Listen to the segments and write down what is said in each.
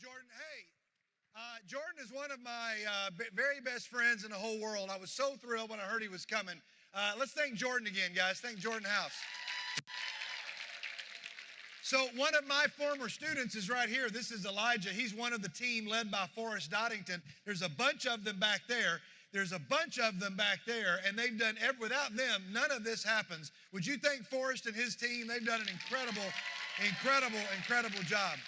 Jordan. Hey, Jordan is one of my very best friends in the whole world. I was so thrilled when I heard he was coming. Let's thank Jordan again, guys. Thank Jordan House. So one of my former students is right here. This is Elijah. He's one of the team led by Forrest Doddington. There's a bunch of them back there. And they've done, without them, none of this happens. Would you thank Forrest and his team? They've done an incredible job.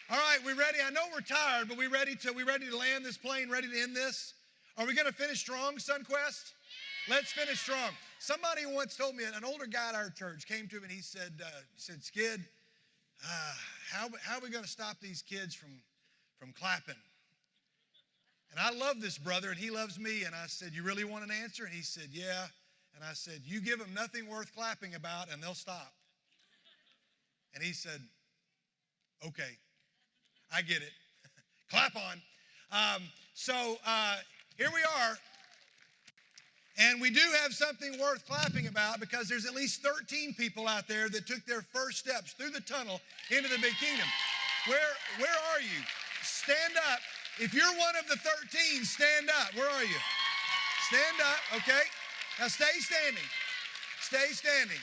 All right, we ready? I know we're tired, but we ready to land this plane, ready to end this? Are we going to finish strong, SonQuest? Let's finish strong. Somebody once told me, an older guy at our church came to me and he said, Skid, how are we going to stop these kids from clapping? And I love this brother, and he loves me. And I said, you really want an answer? And he said, yeah. And I said, you give them nothing worth clapping about, and they'll stop. And he said, okay, I get it. Clap on. Here we are. And we do have something worth clapping about because there's at least 13 people out there that took their first steps through the tunnel into the big kingdom. Where are you? Stand up. If you're one of the 13, stand up. Where are you? Stand up, okay? Now stay standing. Stay standing.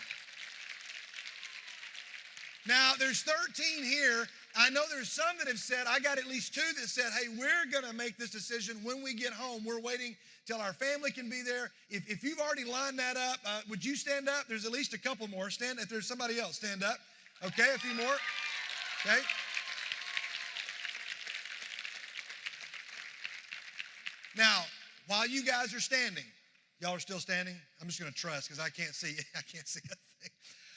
Now, there's 13 here. I know there's some that have said, I got at least 2 that said, hey, we're going to make this decision when we get home. We're waiting till our family can be there. If you've already lined that up, would you stand up? There's at least a couple more. Stand. If there's somebody else, stand up. Okay, a few more. Okay. Now, while you guys are standing, y'all are still standing? I'm just going to trust because I can't see a thing.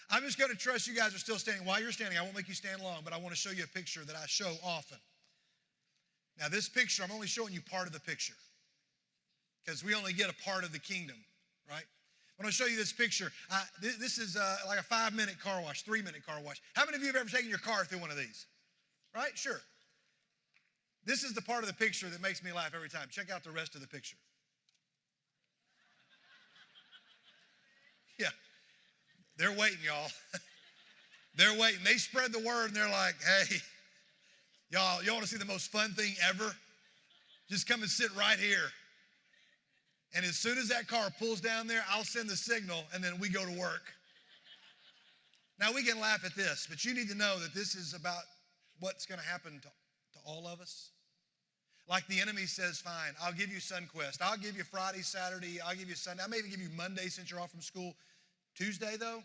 I'm just going to trust you guys are still standing. While you're standing, I won't make you stand long, but I want to show you a picture that I show often. Now, this picture, I'm only showing you part of the picture because we only get a part of the kingdom, right? I'm going to show you this picture. This is like a 5-minute car wash, 3-minute car wash. How many of you have ever taken your car through one of these? Right? Sure. This is the part of the picture that makes me laugh every time. Check out the rest of the picture. Yeah. They're waiting, y'all. They're waiting. They spread the word, and they're like, hey, y'all want to see the most fun thing ever? Just come and sit right here. And as soon as that car pulls down there, I'll send the signal, and then we go to work. Now, we can laugh at this, but you need to know that this is about what's going to happen to all of us. Like the enemy says, fine, I'll give you SonQuest. I'll give you Friday, Saturday. I'll give you Sunday. I may even give you Monday since you're off from school. Tuesday, though,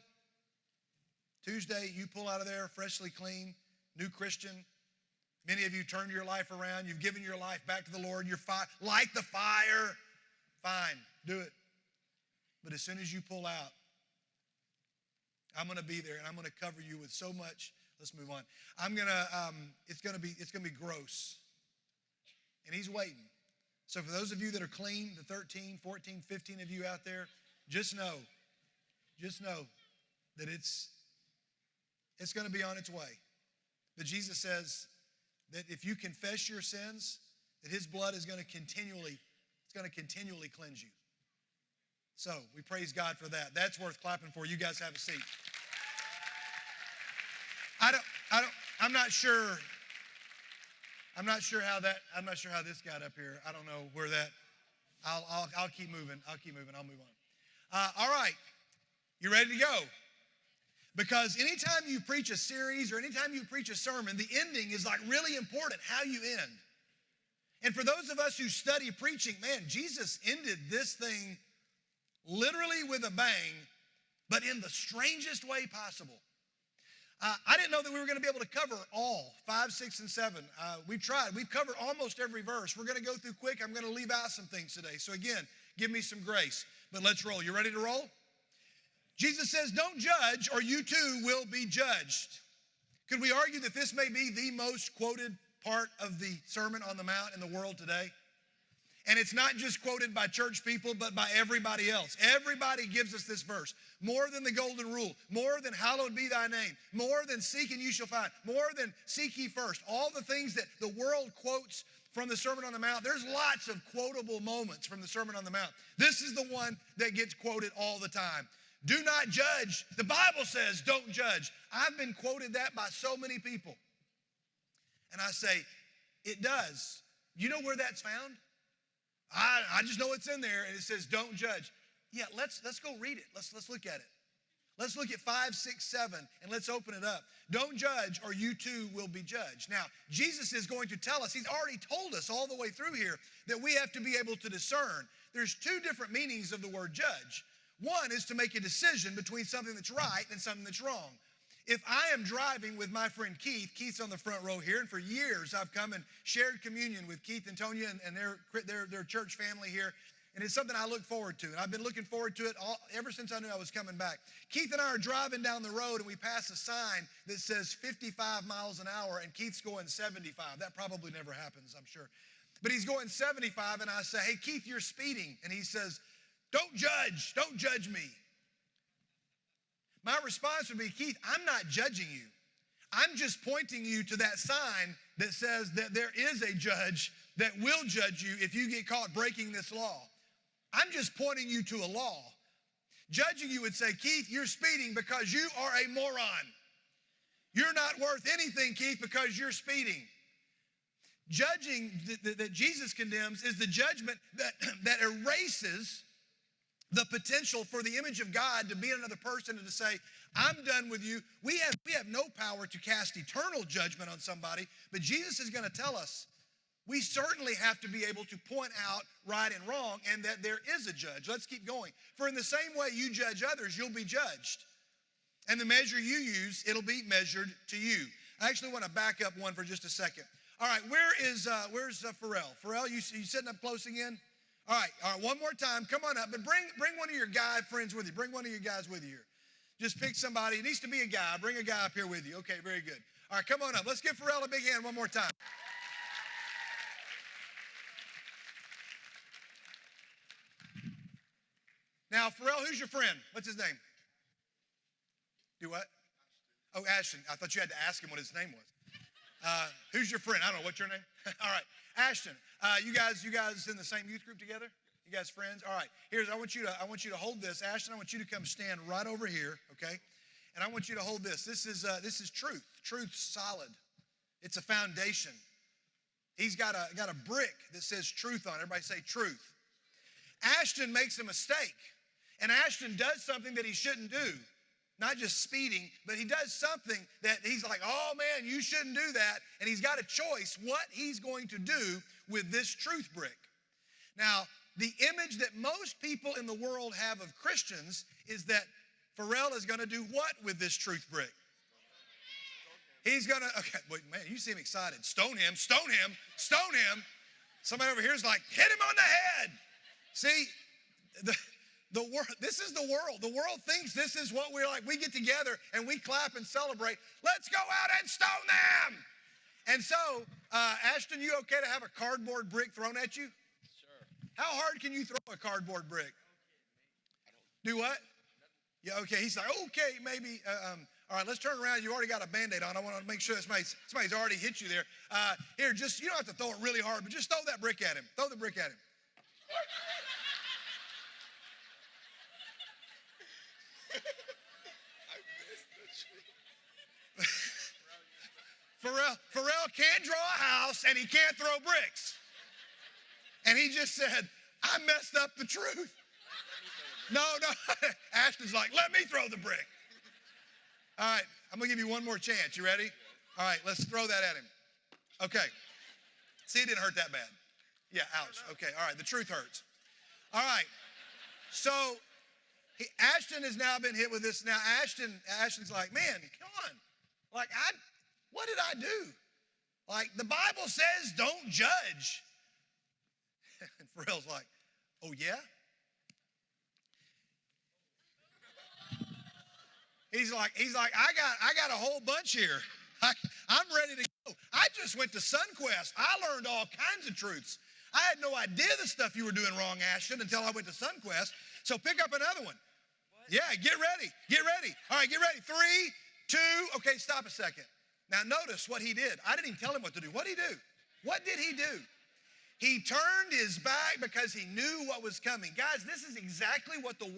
you pull out of there freshly clean, new Christian. Many of you turned your life around. You've given your life back to the Lord. You're light the fire. Fine, do it. But as soon as you pull out, I'm going to be there, and I'm going to cover you with so much. Let's move on. It's going to be gross. And he's waiting. So for those of you that are clean, the 13, 14, 15 of you out there, just know that it's going to be on its way. That Jesus says that if you confess your sins, that his blood is going to continually cleanse you. So we praise God for that. That's worth clapping for. You guys have a seat. I'm not sure how this got up here. I don't know where that. I'll keep moving. I'll move on. All right. You ready to go? Because anytime you preach a series or anytime you preach a sermon, the ending is like really important, how you end. And for those of us who study preaching, man, Jesus ended this thing literally with a bang, but in the strangest way possible. I didn't know that we were going to be able to cover all 5, 6, and 7. We've tried. We've covered almost every verse. We're going to go through quick. I'm going to leave out some things today. So again, give me some grace. But let's roll. You ready to roll? Jesus says, don't judge or you too will be judged. Could we argue that this may be the most quoted part of the Sermon on the Mount in the world today? And it's not just quoted by church people, but by everybody else. Everybody gives us this verse. More than the golden rule, more than hallowed be thy name, more than seek and you shall find, more than seek ye first. All the things that the world quotes from the Sermon on the Mount, there's lots of quotable moments from the Sermon on the Mount. This is the one that gets quoted all the time. Do not judge. The Bible says don't judge. I've been quoted that by so many people. And I say, it does. You know where that's found? I just know it's in there, and it says, don't judge. Yeah, let's go read it. Let's look at it. Let's look at 5, 6, 7, and let's open it up. Don't judge, or you too will be judged. Now, Jesus is going to tell us, he's already told us all the way through here, that we have to be able to discern. There's two different meanings of the word judge. One is to make a decision between something that's right and something that's wrong. If I am driving with my friend Keith, Keith's on the front row here, and for years I've come and shared communion with Keith and Tonya and their church family here, and it's something I look forward to, and I've been looking forward to it ever since I knew I was coming back. Keith and I are driving down the road, and we pass a sign that says 55 miles an hour, and Keith's going 75. That probably never happens, I'm sure. But he's going 75, and I say, hey, Keith, you're speeding. And he says, don't judge me. My response would be, Keith, I'm not judging you. I'm just pointing you to that sign that says that there is a judge that will judge you if you get caught breaking this law. I'm just pointing you to a law. Judging you would say, Keith, you're speeding because you are a moron. You're not worth anything, Keith, because you're speeding. Judging that Jesus condemns is the judgment that erases the potential for the image of God to be another person and to say, I'm done with you. We have no power to cast eternal judgment on somebody, but Jesus is going to tell us we certainly have to be able to point out right and wrong and that there is a judge. Let's keep going. For in the same way you judge others, you'll be judged. And the measure you use, it'll be measured to you. I actually want to back up one for just a second. All right, where's Pharrell? Pharrell, you sitting up close again? All right, one more time. Come on up, but bring one of your guy friends with you. Bring one of your guys with you here. Just pick somebody. It needs to be a guy. Bring a guy up here with you. Okay, very good. All right, come on up. Let's give Pharrell a big hand one more time. Now, Pharrell, who's your friend? What's his name? Do what? Oh, Ashton. I thought you had to ask him what his name was. Who's your friend? I don't know. What's your name? All right. Ashton. You guys in the same youth group together? You guys friends? All right. I want you to hold this. Ashton, I want you to come stand right over here, okay? And I want you to hold this. This is truth. Truth's solid. It's a foundation. He's got a brick that says truth on it. Everybody say truth. Ashton makes a mistake. And Ashton does something that he shouldn't do. Not just speeding, but he does something that he's like, oh man, you shouldn't do that. And he's got a choice what he's going to do with this truth brick. Now, the image that most people in the world have of Christians is that Pharrell is going to do what with this truth brick? He's going to, okay, wait, man, you seem excited. Stone him, stone him, stone him. Somebody over here is like, hit him on the head. See, the world, this is the world. The world thinks this is what we're like. We get together and we clap and celebrate. Let's go out and stone them. And so, Ashton, you okay to have a cardboard brick thrown at you? Sure. How hard can you throw a cardboard brick? Do what? Yeah, okay. He's like, okay, maybe. All right, let's turn around. You already got a Band-Aid on. I want to make sure that somebody's already hit you there. Here, you don't have to throw it really hard, but just throw that brick at him. Throw the brick at him. Pharrell can't draw a house and he can't throw bricks. And he just said, I messed up the truth. No. Ashton's like, let me throw the brick. All right, I'm going to give you one more chance. You ready? All right, let's throw that at him. Okay. See, it didn't hurt that bad. Yeah, ouch. Okay, all right, the truth hurts. All right, so Ashton has now been hit with this. Now, Ashton's like, man, come on. Like, what did I do? Like, the Bible says don't judge. And Pharrell's like, oh, yeah? He's like, I got a whole bunch here. I'm ready to go. I just went to SonQuest. I learned all kinds of truths. I had no idea the stuff you were doing wrong, Ashton, until I went to SonQuest. So pick up another one. What? Yeah, get ready. Get ready. All right, get ready. 3, 2, okay, stop a second. Now notice what he did. I didn't even tell him what to do. What did he do? What did he do? He turned his back because he knew what was coming. Guys, this is exactly what this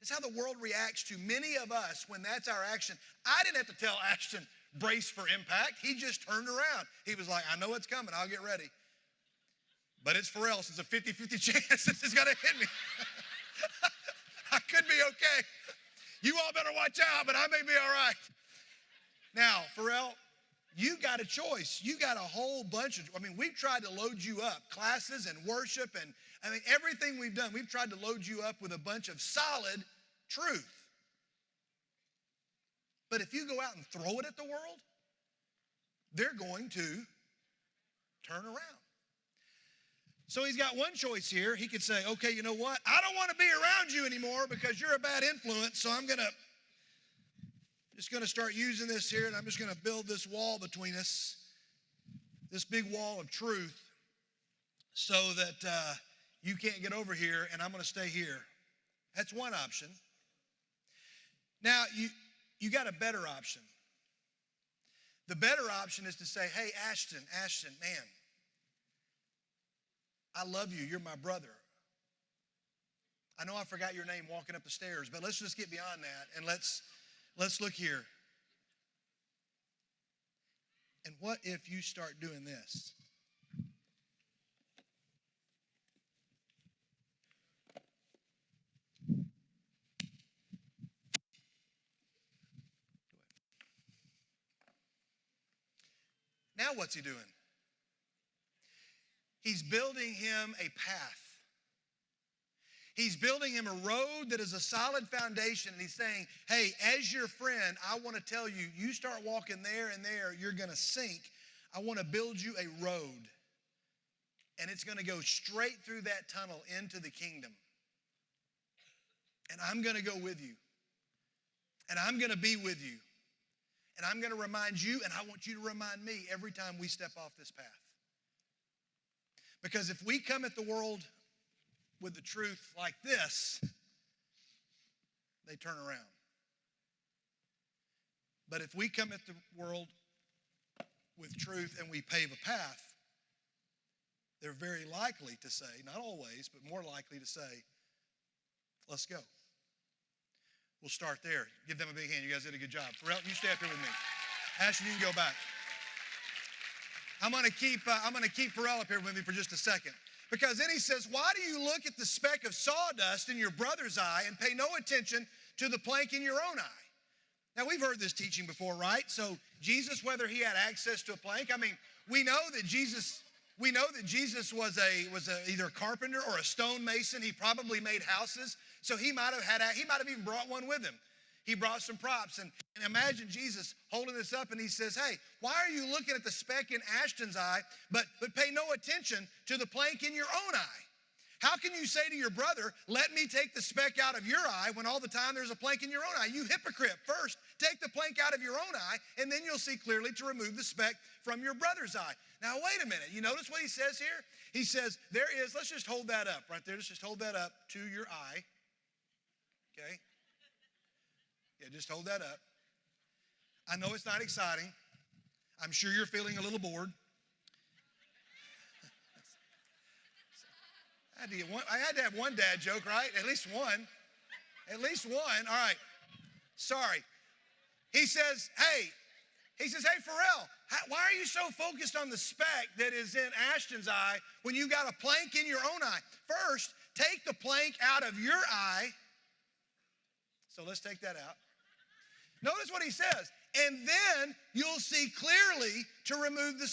is how the world reacts to many of us when that's our action. I didn't have to tell Ashton, brace for impact. He just turned around. He was like, I know it's coming. I'll get ready. But it's Pharrell, so it's a 50-50 chance this is going to hit me. I could be okay. You all better watch out, but I may be all right. Now, Pharrell, you got a choice. You got a whole bunch of, we've tried to load you up, classes and worship and everything we've done, we've tried to load you up with a bunch of solid truth. But if you go out and throw it at the world, they're going to turn around. So he's got one choice here. He could say, okay, you know what? I don't want to be around you anymore because you're a bad influence, so I'm just going to start using this here, and I'm just going to build this wall between us, this big wall of truth, so that you can't get over here, and I'm going to stay here. That's one option. Now, you got a better option. The better option is to say, hey, Ashton, man, I love you. You're my brother. I know I forgot your name walking up the stairs, but let's just get beyond that, and let's look here. And what if you start doing this? Now what's he doing? He's building him a path. He's building him a road that is a solid foundation, and he's saying, hey, as your friend, I want to tell you, you start walking there and there, you're going to sink. I want to build you a road, and it's going to go straight through that tunnel into the kingdom. And I'm going to go with you, and I'm going to be with you, and I'm going to remind you, and I want you to remind me every time we step off this path. Because if we come at the world with the truth like this, they turn around. But if we come at the world with truth and we pave a path, they're very likely to say, not always, but more likely to say, let's go. We'll start there. Give them a big hand. You guys did a good job. Pharrell, you stay up here with me. Ashton, you can go back. I'm going to keep Pharrell up here with me for just a second. Because then he says, why do you look at the speck of sawdust in your brother's eye and pay no attention to the plank in your own eye? Now, we've heard this teaching before, right? So Jesus, whether he had access to a plank, we know that Jesus was either a carpenter or a stonemason. He probably made houses. So he might have even brought one with him. He brought some props. And imagine Jesus holding this up, and he says, hey, why are you looking at the speck in Ashton's eye, but pay no attention to the plank in your own eye? How can you say to your brother, let me take the speck out of your eye when all the time there's a plank in your own eye? You hypocrite. First, take the plank out of your own eye, and then you'll see clearly to remove the speck from your brother's eye. Now, wait a minute. You notice what he says here? He says, let's just hold that up right there. Let's just hold that up to your eye. Okay? Yeah, just hold that up. I know it's not exciting. I'm sure you're feeling a little bored. I had to have one dad joke, right? At least one. At least one. All right. Sorry. He says, hey, Pharrell, why are you so focused on the speck that is in Ashton's eye when you got a plank in your own eye? First, take the plank out of your eye. So let's take that out. Notice what he says. And then you'll see clearly to remove the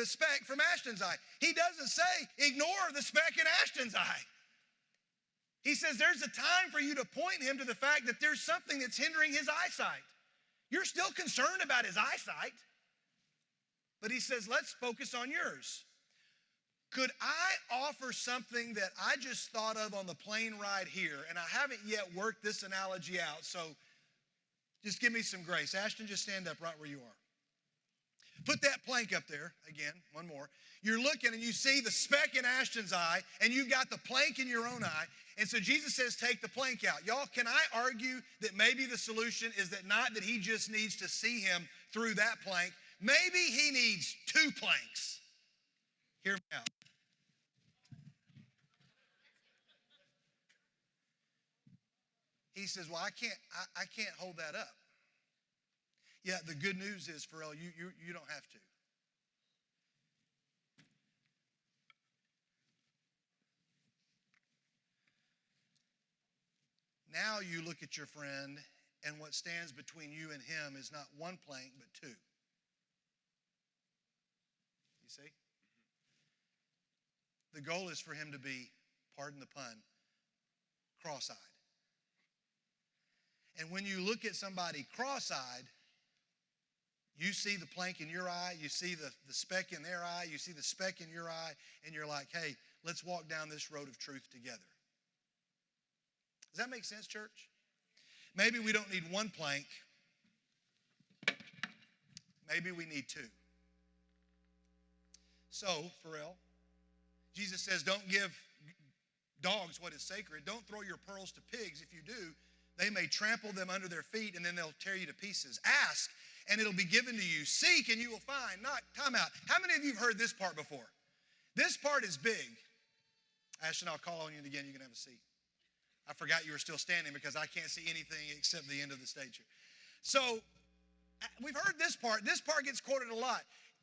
speck from Ashton's eye. He doesn't say, ignore the speck in Ashton's eye. He says there's a time for you to point him to the fact that there's something that's hindering his eyesight. You're still concerned about his eyesight. But he says, let's focus on yours. Could I offer something that I just thought of on the plane ride here, and I haven't yet worked this analogy out, so just give me some grace. Ashton, just stand up right where you are. Put that plank up there. Again, one more. You're looking and you see the speck in Ashton's eye, and you've got the plank in your own eye. And so Jesus says, take the plank out. Y'all, can I argue that maybe the solution is that not that he just needs to see him through that plank. Maybe he needs two planks. Hear me out. He says, well, I can't hold that up. Yeah, the good news is, Pharrell, you don't have to. Now you look at your friend, and what stands between you and him is not one plank, but two. You see? The goal is for him to be, pardon the pun, cross-eyed. And when you look at somebody cross-eyed, you see the plank in your eye, you see the speck in their eye, you see the speck in your eye, and you're like, hey, let's walk down this road of truth together. Does that make sense, church? Maybe we don't need one plank. Maybe we need two. So, Pharrell, Jesus says, don't give dogs what is sacred. Don't throw your pearls to pigs. If you do, they may trample them under their feet, and then they'll tear you to pieces. Ask, and it'll be given to you. Seek, and you will find. Knock. Time out. How many of you have heard this part before? This part is big. Ashton, I'll call on you again. You can have a seat. I forgot you were still standing because I can't see anything except the end of the stage here. So we've heard this part. This part gets quoted a lot.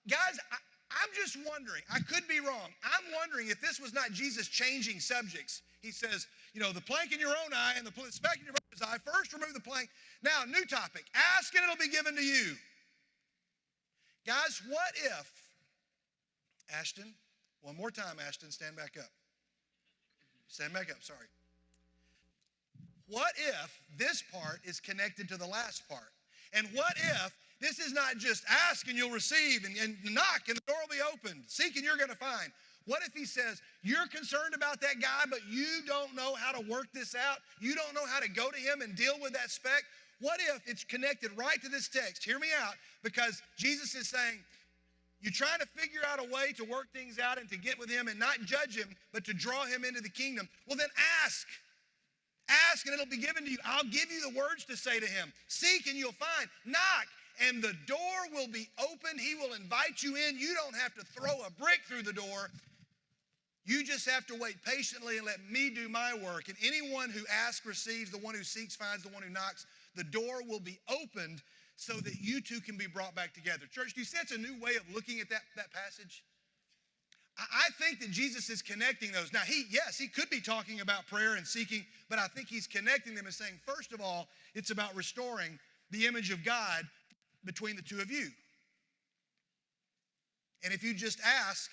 Guys, I'm just wondering. I could be wrong. I'm wondering if this was not Jesus changing subjects. He says, the plank in your own eye and the speck in your brother's eye. First, remove the plank. Now, new topic. Ask and it'll be given to you. Guys, what if, Ashton, one more time, Ashton, stand back up. Stand back up, sorry. What if this part is connected to the last part? And what if this is not just ask and you'll receive and knock and the door will be opened, seek and you're going to find? What if he says, you're concerned about that guy, but you don't know how to work this out? You don't know how to go to him and deal with that speck? What if it's connected right to this text? Hear me out, because Jesus is saying, you're trying to figure out a way to work things out and to get with him and not judge him, but to draw him into the kingdom. Well, then ask. Ask and it'll be given to you. I'll give you the words to say to him. Seek and you'll find. Knock and the door will be opened. He will invite you in. You don't have to throw a brick through the door. You just have to wait patiently and let me do my work. And anyone who asks receives. The one who seeks finds. The one who knocks. The door will be opened so that you two can be brought back together. Church, do you see it's a new way of looking at that passage? I think that Jesus is connecting those. Now, he could be talking about prayer and seeking, but I think he's connecting them and saying, first of all, it's about restoring the image of God between the two of you. And if you just ask,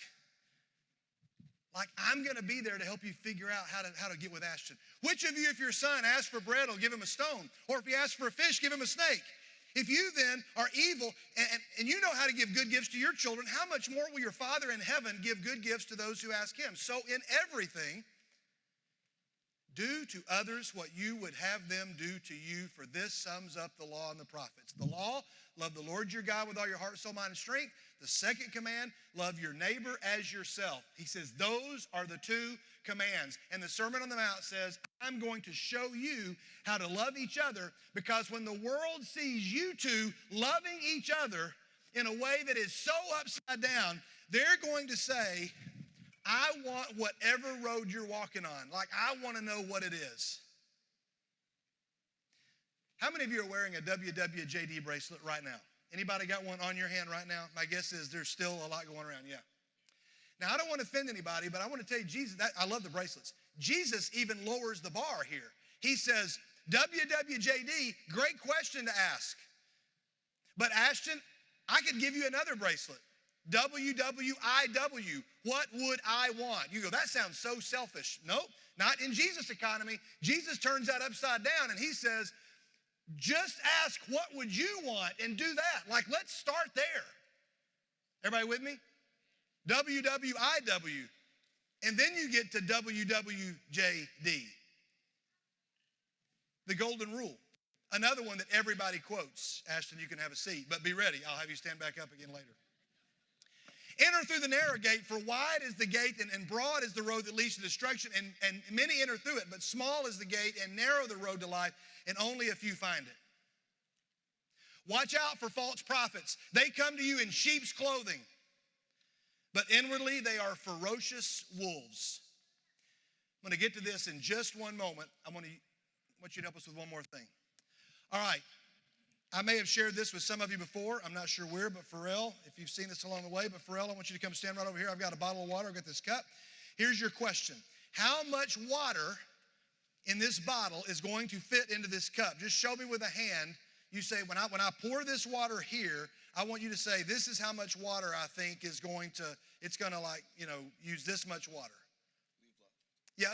like, I'm going to be there to help you figure out how to get with Ashton. Which of you, if your son asks for bread, will give him a stone? Or if he asks for a fish, give him a snake? If you then are evil and you know how to give good gifts to your children, how much more will your Father in heaven give good gifts to those who ask him? So in everything, do to others what you would have them do to you, for this sums up the law and the prophets. The law, love the Lord your God with all your heart, soul, mind, and strength. The second command, love your neighbor as yourself. He says those are the two commands. And the Sermon on the Mount says, I'm going to show you how to love each other, because when the world sees you two loving each other in a way that is so upside down, they're going to say, I want whatever road you're walking on. Like, I want to know what it is. How many of you are wearing a WWJD bracelet right now? Anybody got one on your hand right now? My guess is there's still a lot going around, yeah. Now, I don't want to offend anybody, but I want to tell you, Jesus, I love the bracelets. Jesus even lowers the bar here. He says, WWJD, great question to ask. But Ashton, I could give you another bracelet. WWIW, what would I want? You go, that sounds so selfish. Nope, not in Jesus' economy. Jesus turns that upside down and he says, just ask what would you want and do that. Like, let's start there. Everybody with me? WWIW. And then you get to WWJD. The golden rule. Another one that everybody quotes. Ashton, you can have a seat, but be ready. I'll have you stand back up again later. Enter through the narrow gate, for wide is the gate and broad is the road that leads to destruction, and many enter through it, but small is the gate and narrow the road to life, and only a few find it. Watch out for false prophets. They come to you in sheep's clothing, but inwardly they are ferocious wolves. I'm going to get to this in just one moment. I want you to help us with one more thing. All right. I may have shared this with some of you before. I'm not sure where, but Pharrell, if you've seen this along the way, but Pharrell, I want you to come stand right over here. I've got a bottle of water. I've got this cup. Here's your question. How much water in this bottle is going to fit into this cup? Just show me with a hand. You say, when I pour this water here, I want you to say, this is how much water I think is going to, it's going to use this much water. Yeah,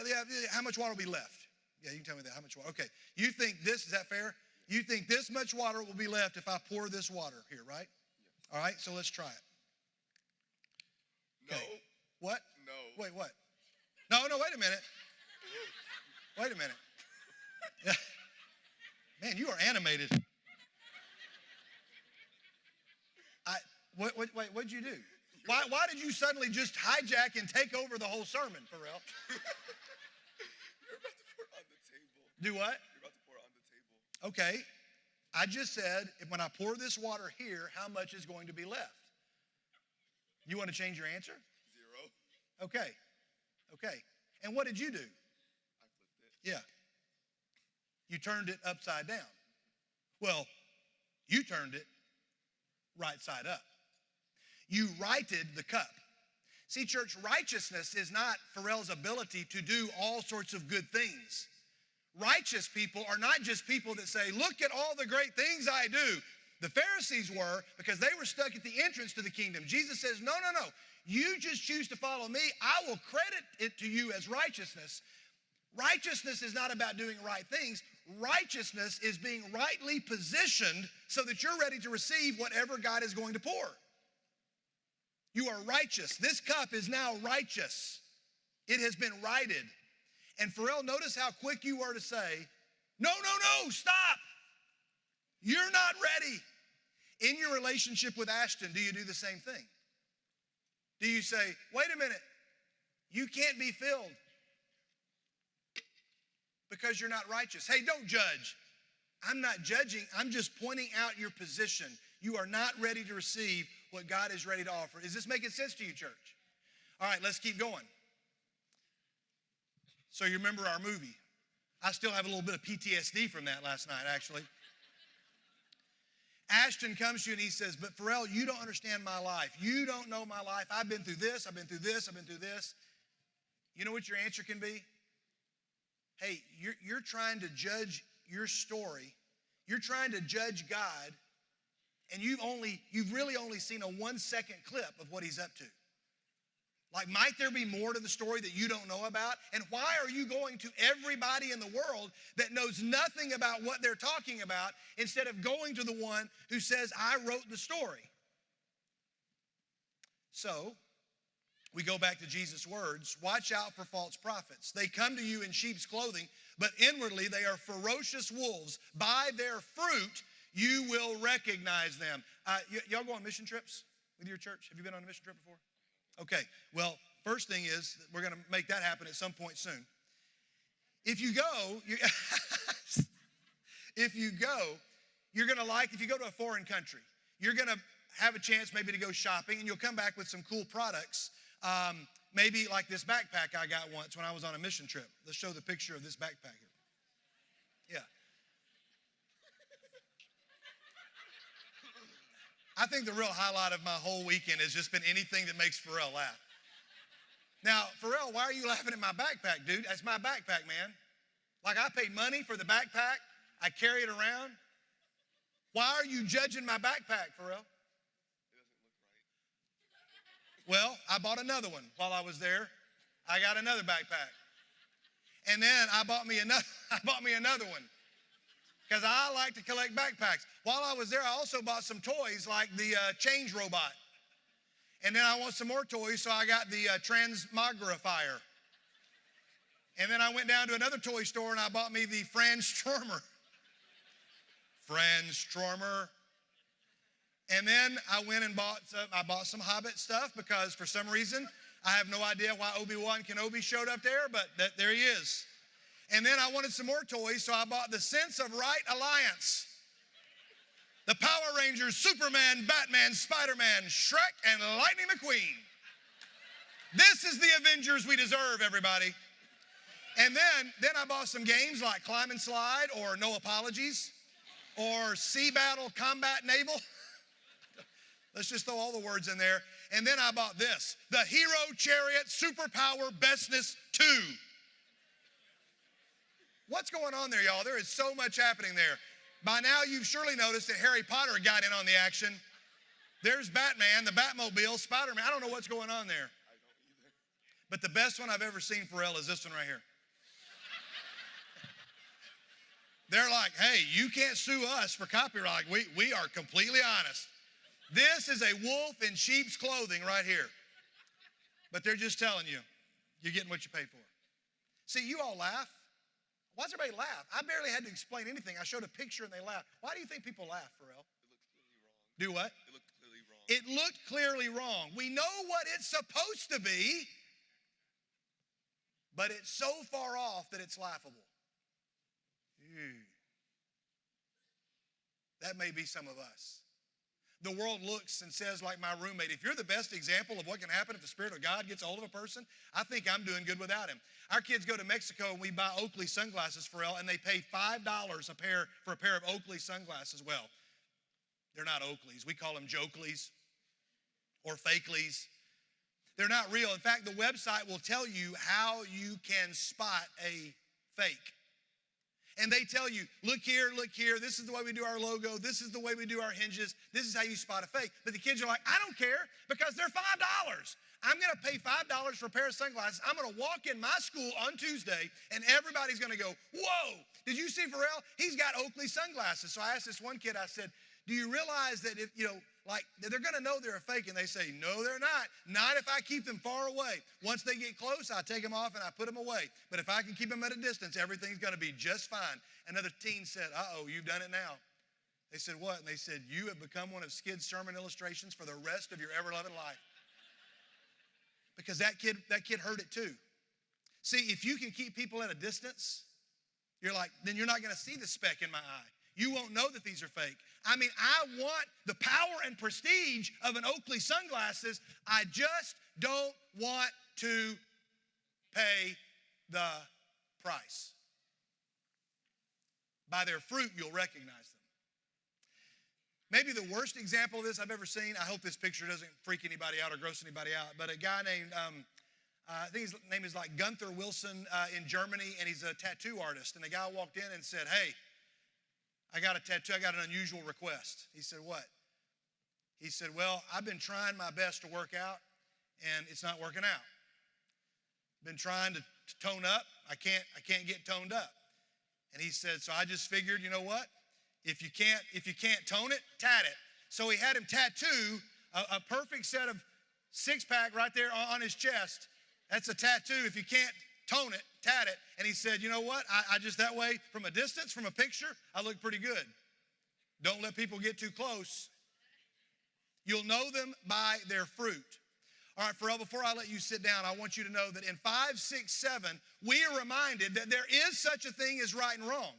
how much water will be left? Yeah, you can tell me that, how much water. Okay, you think this, is that fair? You think this much water will be left if I pour this water here, right? Yeah. All right, so let's try it. Okay. No. What? No. Wait, what? No, wait a minute. Wait a minute. Yeah. Man, you are animated. What'd you do? Why did you suddenly just hijack and take over the whole sermon, Pharrell? You're about to pour it on the table. Do what? You're about to pour it on the table. Okay. I just said, when I pour this water here, how much is going to be left? You want to change your answer? 0. Okay. And what did you do? I flipped it. Yeah. You turned it upside down. Well, you turned it right side up. You righted the cup. See, church, righteousness is not Pharrell's ability to do all sorts of good things. Righteous people are not just people that say, look at all the great things I do. The Pharisees were, because they were stuck at the entrance to the kingdom. Jesus says, no. You just choose to follow me. I will credit it to you as righteousness. Righteousness is not about doing right things. Righteousness is being rightly positioned so that you're ready to receive whatever God is going to pour. You are righteous. This cup is now righteous. It has been righted. And Pharrell, notice how quick you were to say, no, stop. You're not ready. In your relationship with Ashton, do you do the same thing? Do you say, wait a minute, you can't be filled because you're not righteous? Hey, don't judge. I'm not judging. I'm just pointing out your position. You are not ready to receive what God is ready to offer. Is this making sense to you, church? All right, let's keep going. So you remember our movie. I still have a little bit of PTSD from that last night, actually. Ashton comes to you and he says, but Pharrell, you don't understand my life. You don't know my life. I've been through this. I've been through this. I've been through this. You know what your answer can be? Hey, you're trying to judge your story. You're trying to judge God, and you've really only seen a 1-second clip of what he's up to. Like, might there be more to the story that you don't know about? And why are you going to everybody in the world that knows nothing about what they're talking about instead of going to the one who says, I wrote the story? So, we go back to Jesus' words, watch out for false prophets. They come to you in sheep's clothing, but inwardly they are ferocious wolves. By their fruit, you will recognize them. Y'all go on mission trips with your church? Have you been on a mission trip before? Okay, well, first thing is, we're going to make that happen at some point soon. If you go, you're going to like, if you go to a foreign country, you're going to have a chance maybe to go shopping, and you'll come back with some cool products. Maybe like this backpack I got once when I was on a mission trip. Let's show the picture of this backpack here. Yeah. I think the real highlight of my whole weekend has just been anything that makes Pharrell laugh. Now, Pharrell, why are you laughing at my backpack, dude? That's my backpack, man. Like, I paid money for the backpack. I carry it around. Why are you judging my backpack, Pharrell? Well, I bought another one while I was there. I got another backpack. And then I bought me another one because I like to collect backpacks. While I was there, I also bought some toys like the change robot. And then I want some more toys, so I got the transmogrifier. And then I went down to another toy store and I bought me the Franz-Stormer. And then I went and bought some Hobbit stuff because for some reason, I have no idea why Obi-Wan Kenobi showed up there, but there he is. And then I wanted some more toys, so I bought the Sense of Right Alliance. The Power Rangers, Superman, Batman, Spider-Man, Shrek, and Lightning McQueen. This is the Avengers we deserve, everybody. And then I bought some games like Climb and Slide or No Apologies. or sea battle, combat, naval. Let's just throw all the words in there. And then I bought this, the Hero Chariot Superpower Bestness 2. What's going on there, y'all? There is so much happening there. By now, you've surely noticed that Harry Potter got in on the action. There's Batman, the Batmobile, Spider-Man. I don't know what's going on there. I don't either. But the best one I've ever seen for Elle is this one right here. They're like, hey, you can't sue us for copyright. We are completely honest. This is a wolf in sheep's clothing right here. But they're just telling you, you're getting what you pay for. See, you all laugh. Why does everybody laugh? I barely had to explain anything. I showed a picture and they laughed. Why do you think people laugh, Pharrell? It looked clearly wrong. Do what? It looked clearly wrong. It looked clearly wrong. We know what it's supposed to be, but it's so far off that it's laughable. That may be some of us. The world looks and says, like my roommate, if you're the best example of what can happen if the Spirit of God gets a hold of a person, I think I'm doing good without him. Our kids go to Mexico and we buy Oakley sunglasses for Elle, and they pay $5 a pair for a pair of Oakley sunglasses. Well, they're not Oakleys. We call them Jokeleys or Fakeleys. They're not real. In fact, the website will tell you how you can spot a fake. And they tell you, look here, this is the way we do our logo, this is the way we do our hinges, this is how you spot a fake. But the kids are like, I don't care because they're $5. I'm going to pay $5 for a pair of sunglasses. I'm going to walk in my school on Tuesday and everybody's going to go, whoa, did you see Pharrell? He's got Oakley sunglasses. So I asked this one kid, I said, do you realize that if, they're going to know they're a fake? And they say, no, they're not. Not if I keep them far away. Once they get close, I take them off and I put them away. But if I can keep them at a distance, everything's going to be just fine. Another teen said, uh-oh, you've done it now. They said, what? And they said, you have become one of Skid's sermon illustrations for the rest of your ever-loving life. Because that kid heard it too. See, if you can keep people at a distance, then you're not going to see the speck in my eye. You won't know that these are fake. I mean, I want the power and prestige of an Oakley sunglasses. I just don't want to pay the price. By their fruit, you'll recognize them. Maybe the worst example of this I've ever seen, I hope this picture doesn't freak anybody out or gross anybody out, but a guy named, I think his name is like Gunther Wilson in Germany, and he's a tattoo artist. And the guy walked in and said, hey, I got a tattoo. I got an unusual request. He said, what? He said, well, I've been trying my best to work out, and it's not working out. Been trying to tone up. I can't get toned up. And he said, so I just figured, you know what? If you can't tone it, tat it. So he had him tattoo a perfect set of six-pack right there on his chest. That's a tattoo. If you can't tone it, tat it. And he said, you know what? I just that way, from a distance, from a picture, I look pretty good. Don't let people get too close. You'll know them by their fruit. All right, Pharrell, before I let you sit down, I want you to know that in 5, 6, 7, we are reminded that there is such a thing as right and wrong.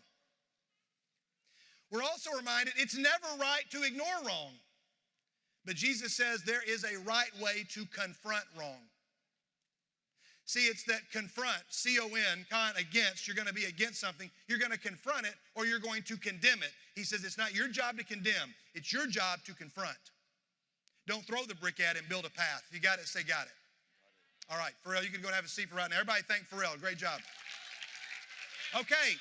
We're also reminded it's never right to ignore wrong. But Jesus says there is a right way to confront wrong. See, it's that confront, C-O-N, against. You're going to be against something. You're going to confront it or you're going to condemn it. He says it's not your job to condemn. It's your job to confront. Don't throw the brick at it and build a path. If you got it, say got it. All right, Pharrell, you can go and have a seat for right now. Everybody thank Pharrell. Great job. Okay.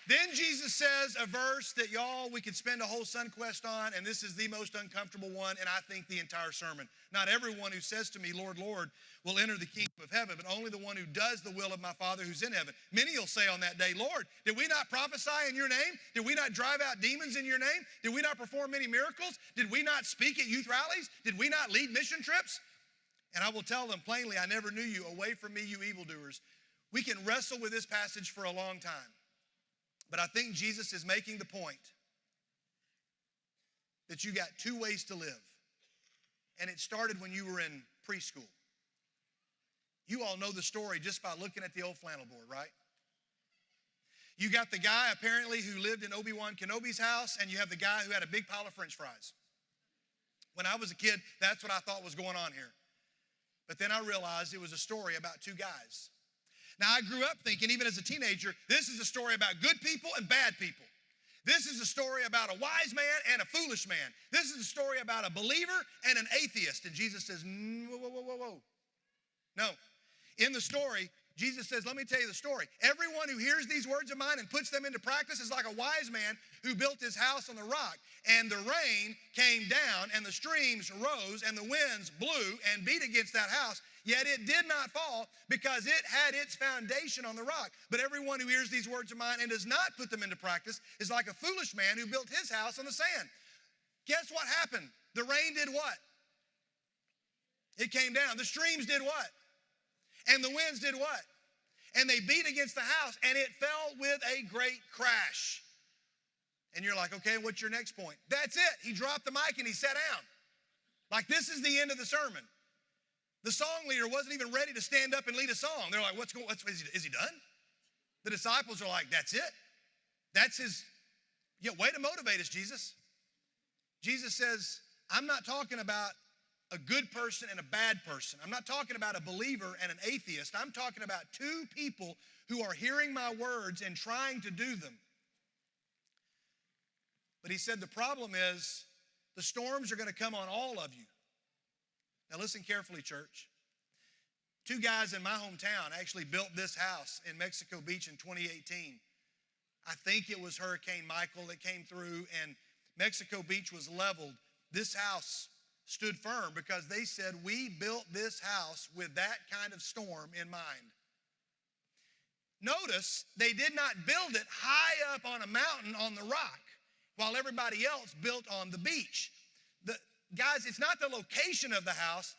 Then Jesus says a verse that, y'all, we could spend a whole SonQuest on, and this is the most uncomfortable one, and I think the entire sermon. Not everyone who says to me, Lord, Lord, will enter the kingdom of heaven, but only the one who does the will of my Father who's in heaven. Many will say on that day, Lord, did we not prophesy in your name? Did we not drive out demons in your name? Did we not perform many miracles? Did we not speak at youth rallies? Did we not lead mission trips? And I will tell them plainly, I never knew you. Away from me, you evildoers. We can wrestle with this passage for a long time. But I think Jesus is making the point that you got two ways to live. And it started when you were in preschool. You all know the story just by looking at the old flannel board, right? You got the guy apparently who lived in Obi-Wan Kenobi's house, and you have the guy who had a big pile of French fries. When I was a kid, that's what I thought was going on here. But then I realized it was a story about two guys. Now, I grew up thinking, even as a teenager, this is a story about good people and bad people. This is a story about a wise man and a foolish man. This is a story about a believer and an atheist. And Jesus says, whoa, whoa, whoa, whoa, whoa. No. In the story, Jesus says, let me tell you the story. Everyone who hears these words of mine and puts them into practice is like a wise man who built his house on the rock. And the rain came down, and the streams rose, and the winds blew and beat against that house. Yet it did not fall because it had its foundation on the rock. But everyone who hears these words of mine and does not put them into practice is like a foolish man who built his house on the sand. Guess what happened? The rain did what? It came down. The streams did what? And the winds did what? And they beat against the house, and it fell with a great crash. And you're like, okay, what's your next point? That's it. He dropped the mic and he sat down. Like, this is the end of the sermon. The song leader wasn't even ready to stand up and lead a song. They're like, is he done? The disciples are like, that's it. That's his, way to motivate us, Jesus. Jesus says, I'm not talking about a good person and a bad person. I'm not talking about a believer and an atheist. I'm talking about two people who are hearing my words and trying to do them. But he said the problem is the storms are going to come on all of you. Now listen carefully, church. Two guys in my hometown actually built this house in Mexico Beach in 2018. I think it was Hurricane Michael that came through and Mexico Beach was leveled. This house stood firm because they said, we built this house with that kind of storm in mind. Notice they did not build it high up on a mountain on the rock while everybody else built on the beach. Guys, it's not the location of the house.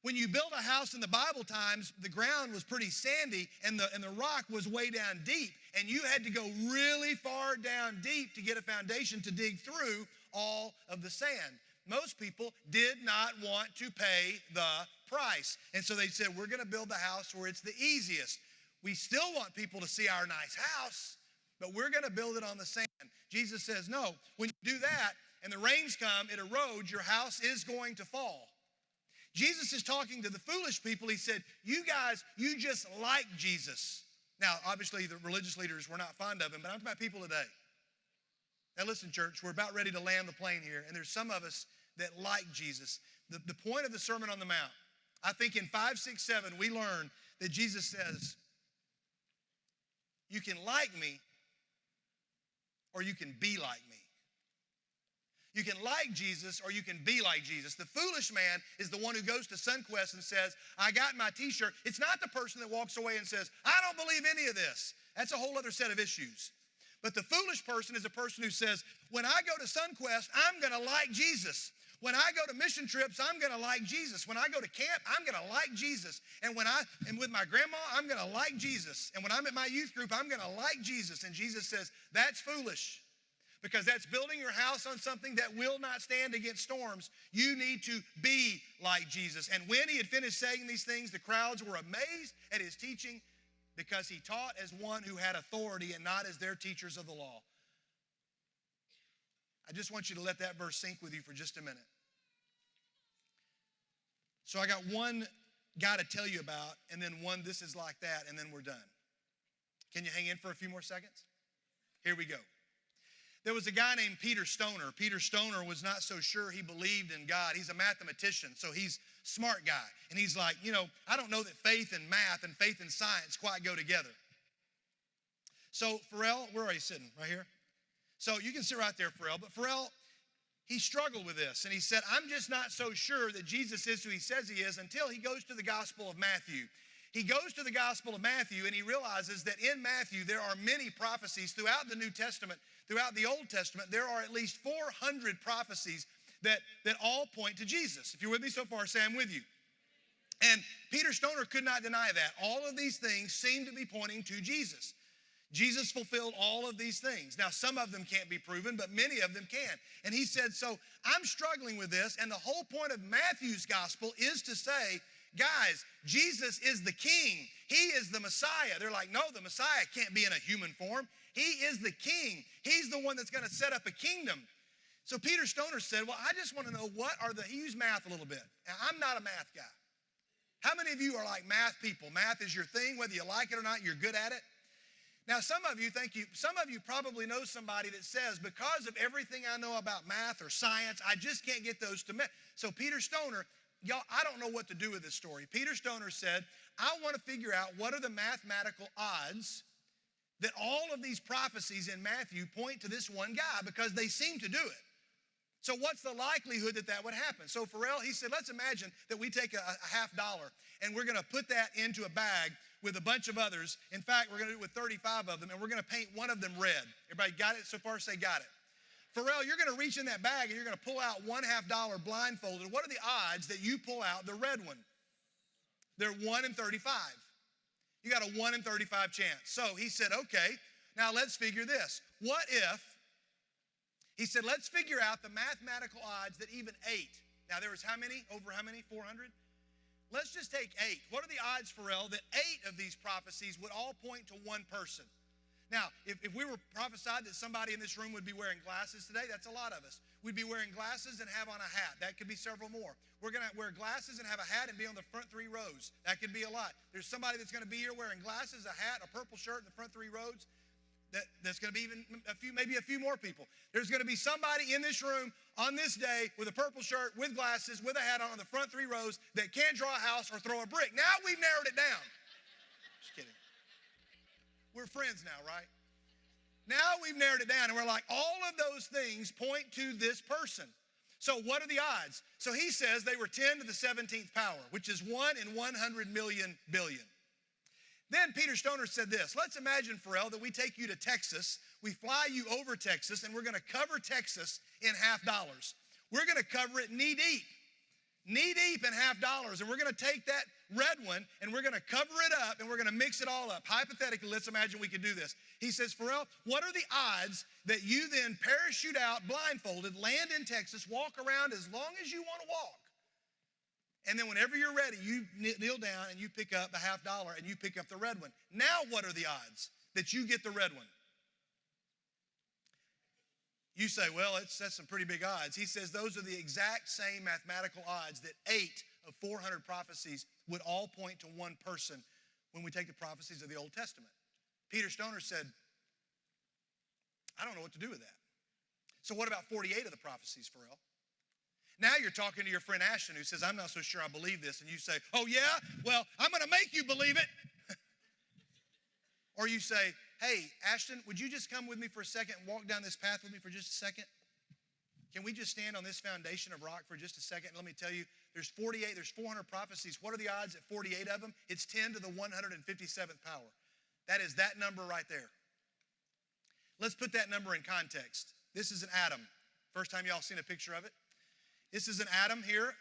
When you built a house in the Bible times, the ground was pretty sandy and the rock was way down deep. And you had to go really far down deep to get a foundation to dig through all of the sand. Most people did not want to pay the price. And so they said, we're going to build the house where it's the easiest. We still want people to see our nice house, but we're going to build it on the sand. Jesus says, no, when you do that and the rains come, it erodes, your house is going to fall. Jesus is talking to the foolish people. He said, you guys, you just like Jesus. Now, obviously, the religious leaders were not fond of him, but I'm talking about people today. Now listen, church, we're about ready to land the plane here, and there's some of us that like Jesus. The point of the Sermon on the Mount, I think in 5, 6, 7, we learn that Jesus says, you can like me or you can be like me. You can like Jesus or you can be like Jesus. The foolish man is the one who goes to SonQuest and says, I got my t-shirt. It's not the person that walks away and says, I don't believe any of this. That's a whole other set of issues. But the foolish person is a person who says, when I go to SonQuest, I'm going to like Jesus. When I go to mission trips, I'm going to like Jesus. When I go to camp, I'm going to like Jesus. And when I am with my grandma, I'm going to like Jesus. And when I'm at my youth group, I'm going to like Jesus. And Jesus says, that's foolish because that's building your house on something that will not stand against storms. You need to be like Jesus. And when he had finished saying these things, the crowds were amazed at his teaching because he taught as one who had authority and not as their teachers of the law. I just want you to let that verse sink with you for just a minute. So I got one guy to tell you about, and then one this is like that, and then we're done. Can you hang in for a few more seconds? Here we go. There was a guy named Peter Stoner. Peter Stoner was not so sure he believed in God. He's a mathematician, so he's a smart guy. And he's like, I don't know that faith and math and faith and science quite go together. So Pharrell, where are you sitting? Right here? So you can sit right there, Pharrell. But Pharrell, he struggled with this. And he said, I'm just not so sure that Jesus is who he says he is until he goes to the Gospel of Matthew. He goes to the Gospel of Matthew and he realizes that in Matthew there are many prophecies throughout the New Testament. Throughout the Old Testament, there are at least 400 prophecies that all point to Jesus. If you're with me so far, say I'm with you. And Peter Stoner could not deny that. All of these things seem to be pointing to Jesus. Jesus fulfilled all of these things. Now, some of them can't be proven, but many of them can. And he said, so I'm struggling with this, and the whole point of Matthew's gospel is to say, guys, Jesus is the king. He is the Messiah. They're like, no, the Messiah can't be in a human form. He is the king. He's the one that's going to set up a kingdom. So Peter Stoner said, well, I just want to know he used math a little bit. Now, I'm not a math guy. How many of you are like math people? Math is your thing, whether you like it or not, you're good at it. Now, some of you probably know somebody that says, because of everything I know about math or science, I just can't get those to match. So Peter Stoner, y'all, I don't know what to do with this story. Peter Stoner said, I want to figure out what are the mathematical odds that all of these prophecies in Matthew point to this one guy, because they seem to do it. So what's the likelihood that that would happen? So Pharrell, he said, let's imagine that we take a $50 and we're going to put that into a bag with a bunch of others. In fact, we're going to do it with 35 of them, and we're going to paint one of them red. Everybody got it so far? Say got it. Pharrell, you're going to reach in that bag and you're going to pull out one $50 blindfolded. What are the odds that you pull out the red one? They're 1 in 35. You got a 1 in 35 chance. So he said, okay, now let's figure this. What if, he said, let's figure out the mathematical odds that even 8. Now there was how many? Over how many? 400? Let's just take 8. What are the odds, Pharrell, that 8 of these prophecies would all point to one person? Now, if we were prophesied that somebody in this room would be wearing glasses today, that's a lot of us. We'd be wearing glasses and have on a hat. That could be several more. We're going to wear glasses and have a hat and be on the front 3 rows. That could be a lot. There's somebody that's going to be here wearing glasses, a hat, a purple shirt in the front 3 rows. That's going to be even maybe a few more people. There's going to be somebody in this room on this day with a purple shirt, with glasses, with a hat on the front 3 rows that can't draw a house or throw a brick. Now we've narrowed it down. Just kidding. We're friends now, right? Now we've narrowed it down and we're like, all of those things point to this person. So what are the odds? So he says they were 10 to the 17th power, which is 1 in 100 million billion. Then Peter Stoner said this, let's imagine, Pharrell, that we take you to Texas, we fly you over Texas, and we're going to cover Texas in $50. We're going to cover it knee deep in $50, and we're going to take that red one, and we're going to cover it up, and we're going to mix it all up. Hypothetically, let's imagine we could do this. He says, Pharrell, what are the odds that you then parachute out blindfolded, land in Texas, walk around as long as you want to walk? And then whenever you're ready, you kneel down and you pick up the $50 and you pick up the red one. Now what are the odds that you get the red one? You say, well, that's some pretty big odds. He says those are the exact same mathematical odds that 8 of 400 prophecies would all point to one person when we take the prophecies of the Old Testament. Peter Stoner said, I don't know what to do with that. So what about 48 of the prophecies, Pharrell? Now you're talking to your friend Ashton who says, I'm not so sure I believe this. And you say, oh yeah? Well, I'm going to make you believe it. Or you say, hey, Ashton, would you just come with me for a second and walk down this path with me for just a second? Can we just stand on this foundation of rock for just a second? Let me tell you, there's 400 prophecies. What are the odds at 48 of them? It's 10 to the 157th power. That is that number right there. Let's put that number in context. This is an atom. First time y'all seen a picture of it? This is an atom here,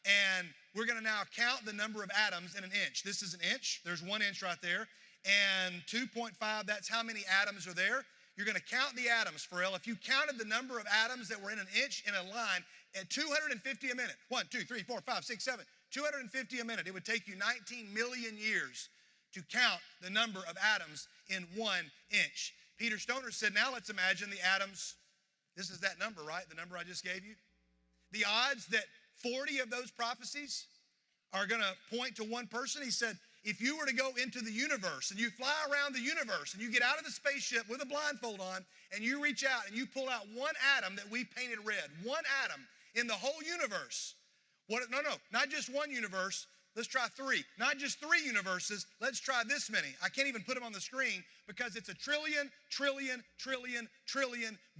and we're going to now count the number of atoms in an inch. This is an inch. There's 1 inch right there. And 2.5, that's how many atoms are there. You're going to count the atoms, Pharrell. If you counted the number of atoms that were in an inch in a line at 250 a minute, 1, 2, 3, 4, 5, 6, 7, 250 a minute, it would take you 19 million years to count the number of atoms in 1 inch. Peter Stoner said, now let's imagine the atoms. This is that number, right? The number I just gave you. The odds that 40 of those prophecies are going to point to one person, he said, if you were to go into the universe and you fly around the universe and you get out of the spaceship with a blindfold on and you reach out and you pull out one atom that we painted red, one atom in the whole universe. Not just one universe. Let's try 3. Not just 3 universes. Let's try this many. I can't even put them on the screen because it's a trillion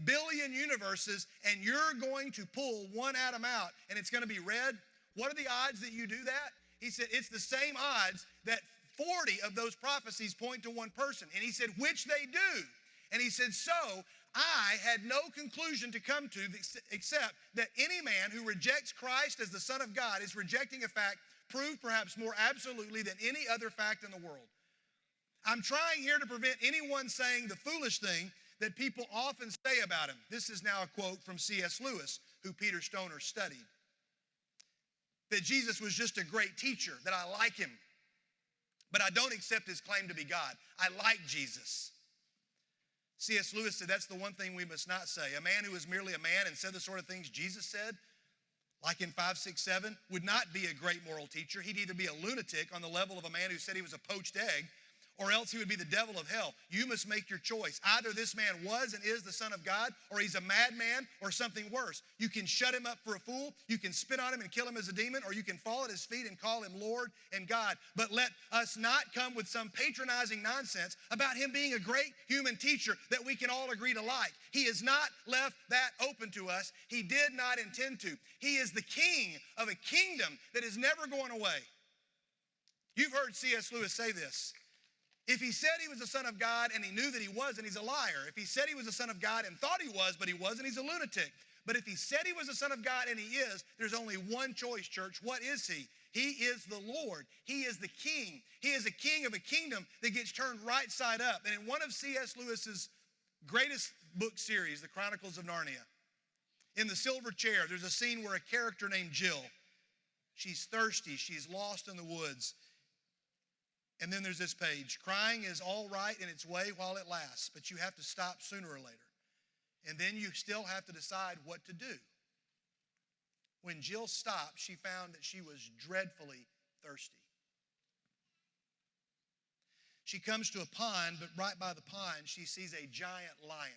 billion universes, and you're going to pull one atom out and it's going to be red. What are the odds that you do that? He said it's the same odds that 40 of those prophecies point to one person. And he said, which they do. And he said, so I had no conclusion to come to except that any man who rejects Christ as the Son of God is rejecting a fact proved perhaps more absolutely than any other fact in the world. I'm trying here to prevent anyone saying the foolish thing that people often say about him. This is now a quote from C.S. Lewis, who Peter Stoner studied. That Jesus was just a great teacher, that I like him, but I don't accept his claim to be God. I like Jesus. C.S. Lewis said that's the one thing we must not say. A man who is merely a man and said the sort of things Jesus said, like in 5, 6, 7, would not be a great moral teacher. He'd either be a lunatic on the level of a man who said he was a poached egg, or else he would be the devil of hell. You must make your choice. Either this man was and is the Son of God, or he's a madman, or something worse. You can shut him up for a fool, you can spit on him and kill him as a demon, or you can fall at his feet and call him Lord and God. But let us not come with some patronizing nonsense about him being a great human teacher that we can all agree to like. He has not left that open to us. He did not intend to. He is the king of a kingdom that is never going away. You've heard C.S. Lewis say this. If he said he was the Son of God and he knew that he wasn't, he's a liar. If he said he was the Son of God and thought he was, but he wasn't, he's a lunatic. But if he said he was the Son of God and he is, there's only one choice, church. What is he? He is the Lord. He is the king. He is the king of a kingdom that gets turned right side up. And in one of C.S. Lewis's greatest book series, The Chronicles of Narnia, in the silver chair, there's a scene where a character named Jill, she's thirsty, she's lost in the woods. And then there's this page, crying is all right in its way while it lasts, but you have to stop sooner or later. And then you still have to decide what to do. When Jill stopped, she found that she was dreadfully thirsty. She comes to a pond, but right by the pond, she sees a giant lion.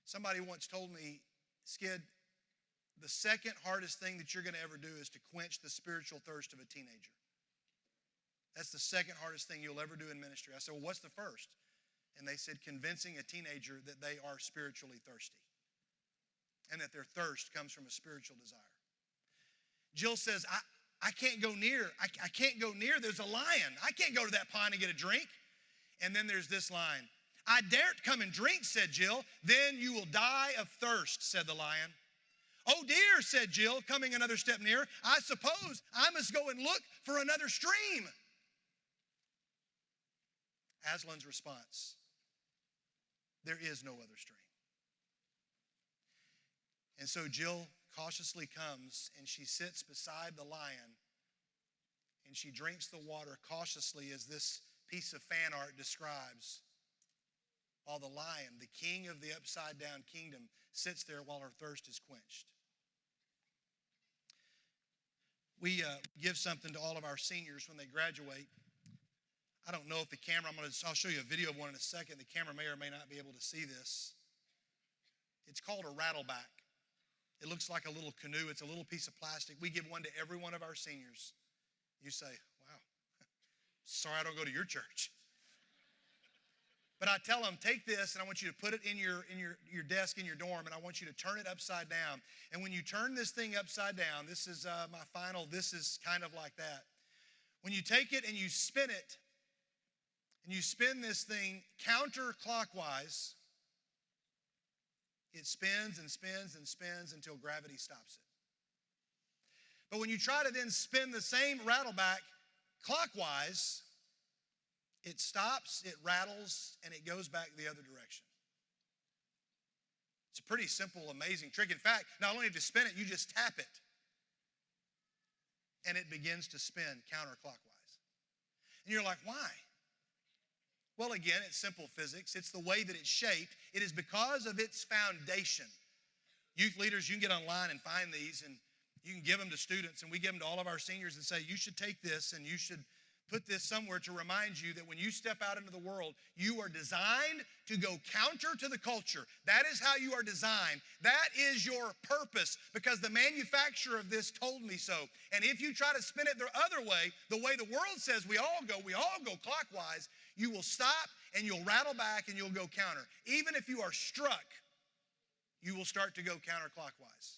Somebody once told me, Skid, the second hardest thing that you're going to ever do is to quench the spiritual thirst of a teenager. That's the second hardest thing you'll ever do in ministry. I said, well, what's the first? And they said, convincing a teenager that they are spiritually thirsty and that their thirst comes from a spiritual desire. Jill says, I can't go near. I can't go near. There's a lion. I can't go to that pond and get a drink. And then there's this line. I daren't come and drink, said Jill. Then you will die of thirst, said the lion. Oh dear, said Jill, coming another step nearer. I suppose I must go and look for another stream. Aslan's response, there is no other stream. And so Jill cautiously comes and she sits beside the lion and she drinks the water cautiously as this piece of fan art describes. While the lion, the king of the upside down kingdom, sits there while her thirst is quenched. We give something to all of our seniors when they graduate. I don't know if the camera, I'll show you a video of one in a second. The camera may or may not be able to see this. It's called a rattleback. It looks like a little canoe. It's a little piece of plastic. We give one to every one of our seniors. You say, wow, sorry I don't go to your church. But I tell them, take this and I want you to put it in your desk in your dorm and I want you to turn it upside down. And when you turn this thing upside down, this is my final, this is kind of like that. When you take it and you spin it, and you spin this thing counterclockwise, it spins and spins and spins until gravity stops it. But when you try to then spin the same rattleback clockwise, it stops, it rattles, and it goes back the other direction. It's a pretty simple, amazing trick. In fact, not only to spin it, you just tap it, and it begins to spin counterclockwise. And you're like, why? Well, again, it's simple physics. It's the way that it's shaped. It is because of its foundation. Youth leaders, you can get online and find these, and you can give them to students, and we give them to all of our seniors and say, you should take this, and you should put this somewhere to remind you that when you step out into the world, you are designed to go counter to the culture. That is how you are designed. That is your purpose, because the manufacturer of this told me so. And if you try to spin it the other way, the way the world says we all go clockwise, you will stop and you'll rattle back and you'll go counter. Even if you are struck, you will start to go counterclockwise.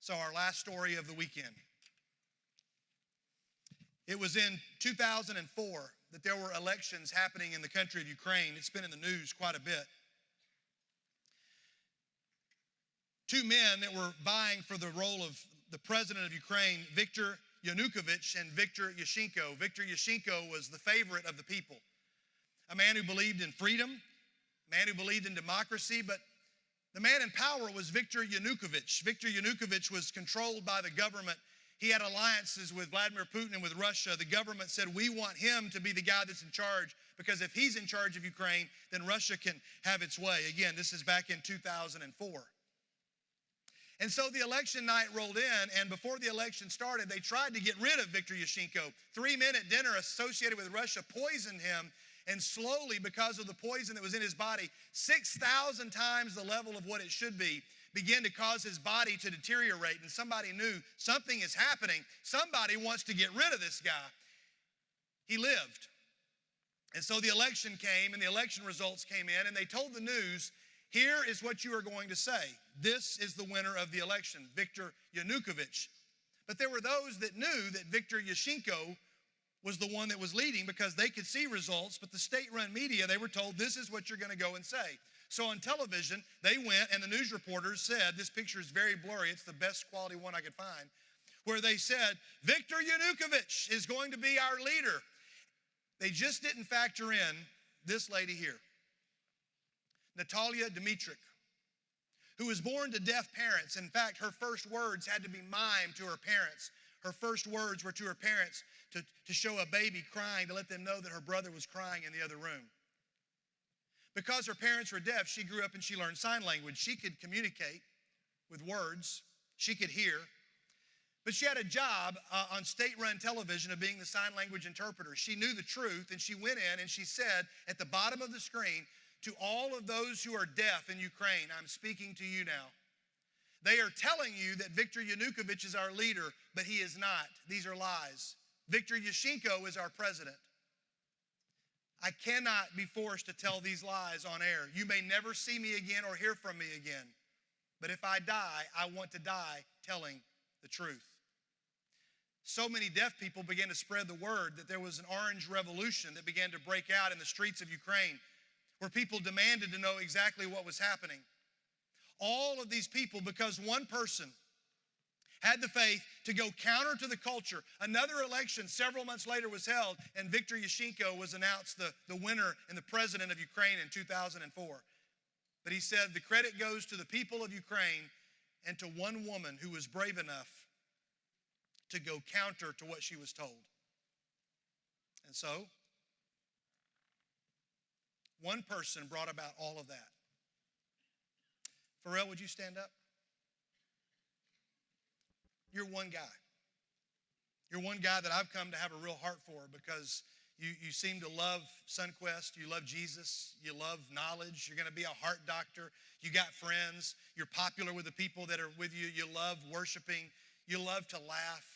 So our last story of the weekend. It was in 2004 that there were elections happening in the country of Ukraine. It's been in the news quite a bit. Two men that were vying for the role of the president of Ukraine, Viktor Yanukovych and Viktor Yushchenko. Viktor Yushchenko was the favorite of the people. A man who believed in freedom, a man who believed in democracy, but the man in power was Viktor Yanukovych. Viktor Yanukovych was controlled by the government. He had alliances with Vladimir Putin and with Russia. The government said, we want him to be the guy that's in charge, because if he's in charge of Ukraine, then Russia can have its way. Again, this is back in 2004. And so the election night rolled in, and before the election started, they tried to get rid of Viktor Yushchenko. 3 men at dinner associated with Russia poisoned him, and slowly, because of the poison that was in his body, 6,000 times the level of what it should be, began to cause his body to deteriorate. And somebody knew something is happening. Somebody wants to get rid of this guy. He lived. And so the election came, and the election results came in, and they told the news, here is what you are going to say. This is the winner of the election, Viktor Yanukovych. But there were those that knew that Viktor Yushchenko was the one that was leading because they could see results, but the state-run media, they were told, this is what you're going to go and say. So on television, they went, and the news reporters said, this picture is very blurry, it's the best quality one I could find, where they said, Viktor Yanukovych is going to be our leader. They just didn't factor in this lady here, Natalia Dmitruk, who was born to deaf parents. In fact, her first words had to be mimed to her parents. Her first words were to her parents to show a baby crying, to let them know that her brother was crying in the other room. Because her parents were deaf, she grew up and she learned sign language. She could communicate with words. She could hear. But she had a job on state-run television of being the sign language interpreter. She knew the truth, and she went in and she said at the bottom of the screen, to all of those who are deaf in Ukraine, I'm speaking to you now. They are telling you that Viktor Yanukovych is our leader, but he is not. These are lies. Viktor Yushchenko is our president. I cannot be forced to tell these lies on air. You may never see me again or hear from me again. But if I die, I want to die telling the truth. So many deaf people began to spread the word that there was an orange revolution that began to break out in the streets of Ukraine, where people demanded to know exactly what was happening. All of these people, because one person had the faith to go counter to the culture. Another election several months later was held, and Viktor Yushchenko was announced the winner and the president of Ukraine in 2004. But he said the credit goes to the people of Ukraine and to one woman who was brave enough to go counter to what she was told. And so, one person brought about all of that. Pharrell, would you stand up? You're one guy. You're one guy that I've come to have a real heart for because you seem to love SonQuest. You love Jesus. You love knowledge. You're going to be a heart doctor. You got friends. You're popular with the people that are with you. You love worshiping. You love to laugh.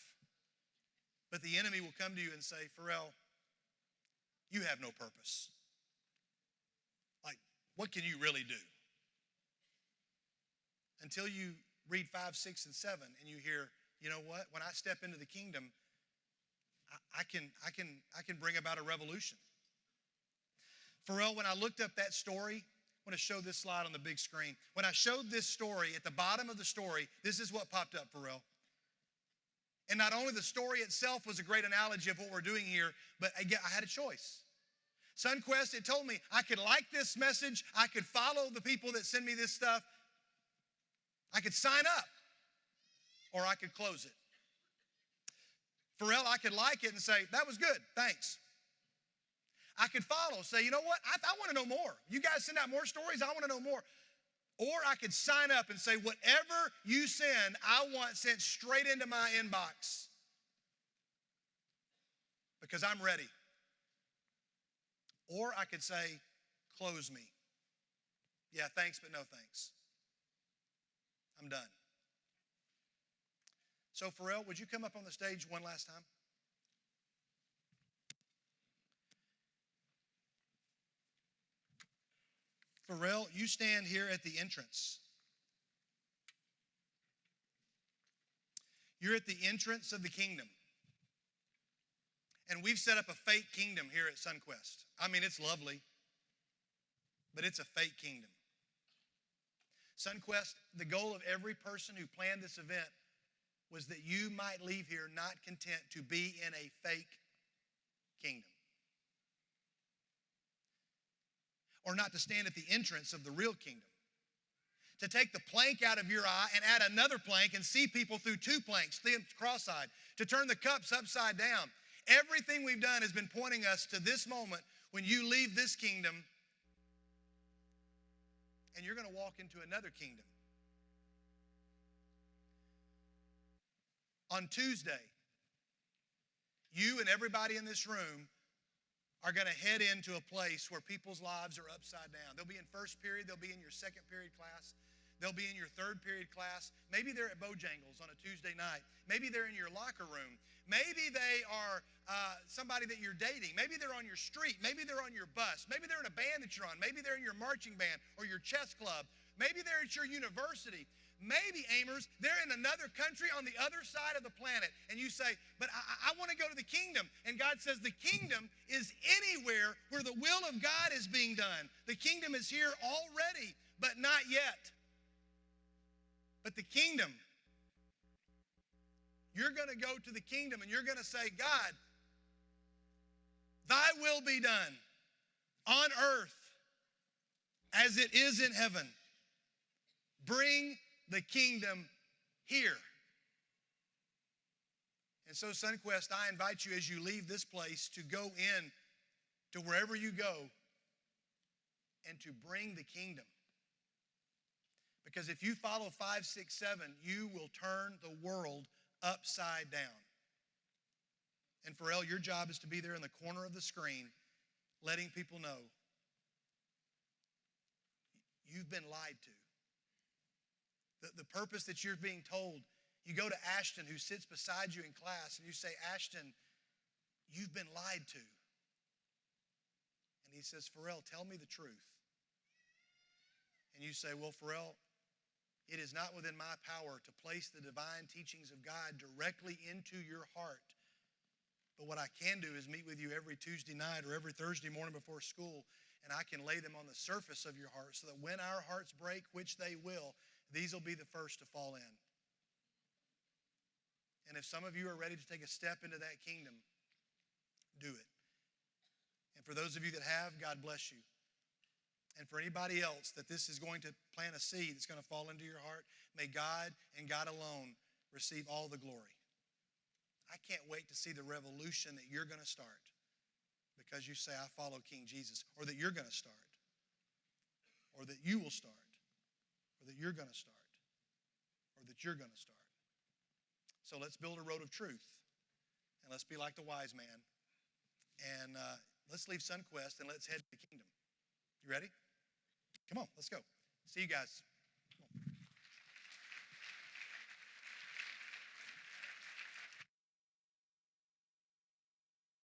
But the enemy will come to you and say, Pharrell, you have no purpose. Like, what can you really do? Until you read 5, 6, and 7 and you hear, you know what? When I step into the kingdom, I can bring about a revolution. Pharrell, when I looked up that story, I want to show this slide on the big screen. When I showed this story, at the bottom of the story, this is what popped up, Pharrell. And not only the story itself was a great analogy of what we're doing here, but again, I had a choice. SonQuest, it told me I could like this message, I could follow the people that send me this stuff, I could sign up, or I could close it. Pharrell, I could like it and say, that was good, thanks. I could follow, say, you know what, I want to know more. You guys send out more stories, I want to know more. Or I could sign up and say, whatever you send, I want sent straight into my inbox because I'm ready. Or I could say, close me. Yeah, thanks, but no thanks. I'm done. So, Pharrell, would you come up on the stage one last time? Pharrell, you stand here at the entrance. You're at the entrance of the kingdom. And we've set up a fake kingdom here at SonQuest. I mean, it's lovely, but it's a fake kingdom. SonQuest, the goal of every person who planned this event was that you might leave here not content to be in a fake kingdom. Or not to stand at the entrance of the real kingdom. To take the plank out of your eye and add another plank and see people through two planks, cross-eyed. To turn the cups upside down. Everything we've done has been pointing us to this moment when you leave this kingdom and you're going to walk into another kingdom. On Tuesday, you and everybody in this room are going to head into a place where people's lives are upside down. They'll be in first period. They'll be in your second period class. They'll be in your third period class. Maybe they're at Bojangles on a Tuesday night. Maybe they're in your locker room. Maybe they are somebody that you're dating. Maybe they're on your street. Maybe they're on your bus. Maybe they're in a band that you're on. Maybe they're in your marching band or your chess club. Maybe they're at your university. Maybe, Amers, they're in another country on the other side of the planet. And you say, but I want to go to the kingdom. And God says the kingdom is anywhere where the will of God is being done. The kingdom is here already, but not yet. But the kingdom, you're going to go to the kingdom and you're going to say, God, thy will be done on earth as it is in heaven. Bring the kingdom here. And so, SonQuest, I invite you as you leave this place to go in to wherever you go and to bring the kingdom. Because if you follow 5, 6, 7, you will turn the world upside down. And Pharrell, your job is to be there in the corner of the screen, letting people know you've been lied to. The purpose that you're being told, you go to Ashton, who sits beside you in class, and you say, Ashton, you've been lied to. And he says, Pharrell, tell me the truth. And you say, well, Pharrell, it is not within my power to place the divine teachings of God directly into your heart. But what I can do is meet with you every Tuesday night or every Thursday morning before school, and I can lay them on the surface of your heart so that when our hearts break, which they will, these will be the first to fall in. And if some of you are ready to take a step into that kingdom, do it. And for those of you that have, God bless you. And for anybody else that this is going to plant a seed that's going to fall into your heart, may God and God alone receive all the glory. I can't wait to see the revolution that you're going to start because you say, I follow King Jesus, or that you're going to start, or that you will start, or that you're going to start, or that you're going to start. So let's build a road of truth, and let's be like the wise man, and let's leave SonQuest, and let's head to the kingdom. You ready? Come on, let's go. See you guys.